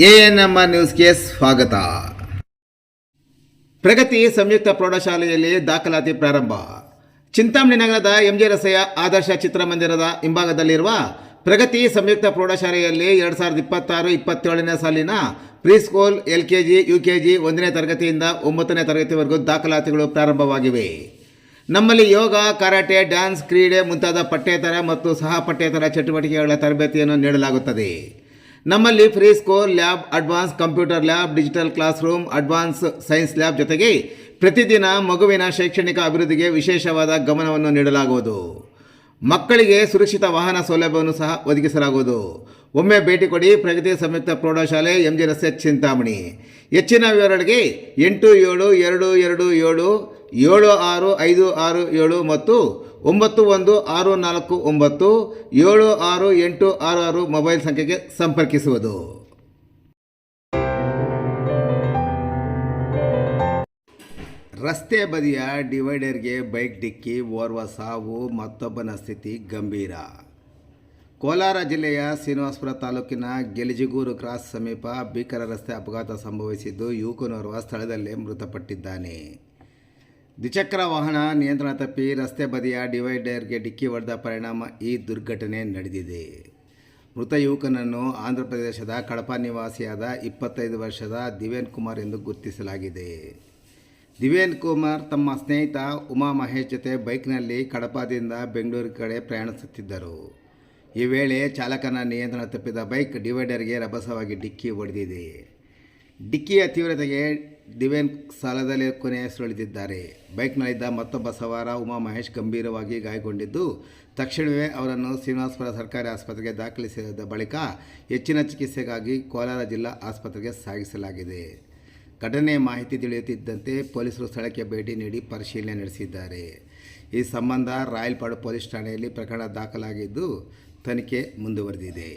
ANMR ನ್ಯೂಸ್ಗೆ ಸ್ವಾಗತ. ಪ್ರಗತಿ ಸಂಯುಕ್ತ ಪ್ರೌಢಶಾಲೆಯಲ್ಲಿ ದಾಖಲಾತಿ ಪ್ರಾರಂಭ. ಚಿಂತಾಮಣಿ ನಗರದ ಎಂಜೆ ರಸ್ತೆಯ ಆದರ್ಶ ಚಿತ್ರಮಂದಿರದ ಹಿಂಭಾಗದಲ್ಲಿರುವ ಪ್ರಗತಿ ಸಂಯುಕ್ತ ಪ್ರೌಢಶಾಲೆಯಲ್ಲಿ 2026-27ನೇ ಸಾಲಿನ ಪ್ರೀಸ್ಕೂಲ್, LKG, UKG 1ನೇ ತರಗತಿಯಿಂದ 9ನೇ ತರಗತಿವರೆಗೂ ದಾಖಲಾತಿಗಳು ಪ್ರಾರಂಭವಾಗಿವೆ. ನಮ್ಮಲ್ಲಿ ಯೋಗ, ಕರಾಟೆ, ಡ್ಯಾನ್ಸ್, ಕ್ರೀಡೆ ಮುಂತಾದ ಪಠ್ಯೇತರ ಮತ್ತು ಸಹ ಪಠ್ಯೇತರ ಚಟುವಟಿಕೆಗಳ ತರಬೇತಿಯನ್ನು ನೀಡಲಾಗುತ್ತದೆ. ನಮ್ಮಲ್ಲಿ free school, lab, advance computer lab, digital class room, advance science lab ಜೊತೆಗೆ ಪ್ರತಿದಿನ ಮಗುವಿನ ಶೈಕ್ಷಣಿಕ ಅಭಿವೃದ್ಧಿಗೆ ವಿಶೇಷವಾದ ಗಮನವನ್ನು ನೀಡಲಾಗುವುದು. ಮಕ್ಕಳಿಗೆ ಸುರಕ್ಷಿತ ವಾಹನ ಸೌಲಭ್ಯವನ್ನು ಸಹ ಒದಗಿಸಲಾಗುವುದು. ಒಮ್ಮೆ ಭೇಟಿ ಕೊಡಿ. ಪ್ರಗತಿ ಸಂಯುಕ್ತ ಪ್ರೌಢಶಾಲೆ, ಎಂಜೆ ರಸ್ತೆ, ಚಿಂತಾಮಣಿ. ಹೆಚ್ಚಿನ ವಿವರಗಳಿಗೆ 8776576567 ಮತ್ತು 9164976866 ಮೊಬೈಲ್ ಸಂಖ್ಯೆಗೆ ಸಂಪರ್ಕಿಸುವುದು. ರಸ್ತೆ ಬದಿಯ ಡಿವೈಡರ್ಗೆ ಬೈಕ್ ಡಿಕ್ಕಿ, ಓರ್ವ ಸಾವು, ಮತ್ತೊಬ್ಬನ ಸ್ಥಿತಿ ಗಂಭೀರ. ಕೋಲಾರ ಜಿಲ್ಲೆಯ ಶ್ರೀನಿವಾಸಪುರ ತಾಲೂಕಿನ ಗೆಲಜಿಗೂರು ಕ್ರಾಸ್ ಸಮೀಪ ಭೀಕರ ರಸ್ತೆ ಅಪಘಾತ ಸಂಭವಿಸಿದ್ದು, ಯುವಕನೋರ್ವ ಸ್ಥಳದಲ್ಲೇ ಮೃತಪಟ್ಟಿದ್ದಾನೆ. ದ್ವಿಚಕ್ರ ವಾಹನ ನಿಯಂತ್ರಣ ತಪ್ಪಿ ರಸ್ತೆ ಬದಿಯ ಡಿವೈಡರ್ಗೆ ಡಿಕ್ಕಿ ಹೊಡೆದ ಪರಿಣಾಮ ಈ ದುರ್ಘಟನೆ ನಡೆದಿದೆ. ಮೃತ ಯುವಕನನ್ನು ಆಂಧ್ರಪ್ರದೇಶದ ಕಡಪ ನಿವಾಸಿಯಾದ 25 ವರ್ಷದ ದಿವೇನ್ ಕುಮಾರ್ ಎಂದು ಗುರುತಿಸಲಾಗಿದೆ. ದಿವೇನ್ ಕುಮಾರ್ ತಮ್ಮ ಸ್ನೇಹಿತ ಉಮಾ ಮಹೇಶ್ ಜೊತೆ ಬೈಕ್ನಲ್ಲಿ ಕಡಪದಿಂದ ಬೆಂಗಳೂರು ಕಡೆ ಪ್ರಯಾಣಿಸುತ್ತಿದ್ದರು. ಈ ವೇಳೆ ಚಾಲಕನ ನಿಯಂತ್ರಣ ತಪ್ಪಿದ ಬೈಕ್ ಡಿವೈಡರ್ಗೆ ರಭಸವಾಗಿ ಡಿಕ್ಕಿ ಹೊಡೆದಿದೆ. ಡಿಕ್ಕಿಯ ತೀವ್ರತೆಗೆ ದಿವೇನ್ ಸ್ಥಳದಲ್ಲೇ ಕೊನೆಯುಸಿರೆಳೆದಿದ್ದಾರೆ. ಬೈಕ್ನಲ್ಲಿದ್ದ ಮತ್ತೊಬ್ಬ ಸವಾರ ಉಮಾ ಮಹೇಶ್ ಗಂಭೀರವಾಗಿ ಗಾಯಗೊಂಡಿದ್ದು, ತಕ್ಷಣವೇ ಅವರನ್ನು ಶ್ರೀನಿವಾಸಪುರ ಸರ್ಕಾರಿ ಆಸ್ಪತ್ರೆಗೆ ದಾಖಲಿಸಿದ ಬಳಿಕ ಹೆಚ್ಚಿನ ಚಿಕಿತ್ಸೆಗಾಗಿ ಕೋಲಾರ ಜಿಲ್ಲಾ ಆಸ್ಪತ್ರೆಗೆ ಸಾಗಿಸಲಾಗಿದೆ. ಘಟನೆಯ ಮಾಹಿತಿ ತಿಳಿಯುತ್ತಿದ್ದಂತೆ ಪೊಲೀಸರು ಸ್ಥಳಕ್ಕೆ ಭೇಟಿ ನೀಡಿ ಪರಿಶೀಲನೆ ನಡೆಸಿದ್ದಾರೆ. ಈ ಸಂಬಂಧ ರಾಯಲಪಾಡು ಪೊಲೀಸ್ ಠಾಣೆಯಲ್ಲಿ ಪ್ರಕರಣ ದಾಖಲಾಗಿದ್ದು, ತನಿಖೆ ಮುಂದುವರೆದಿದೆ.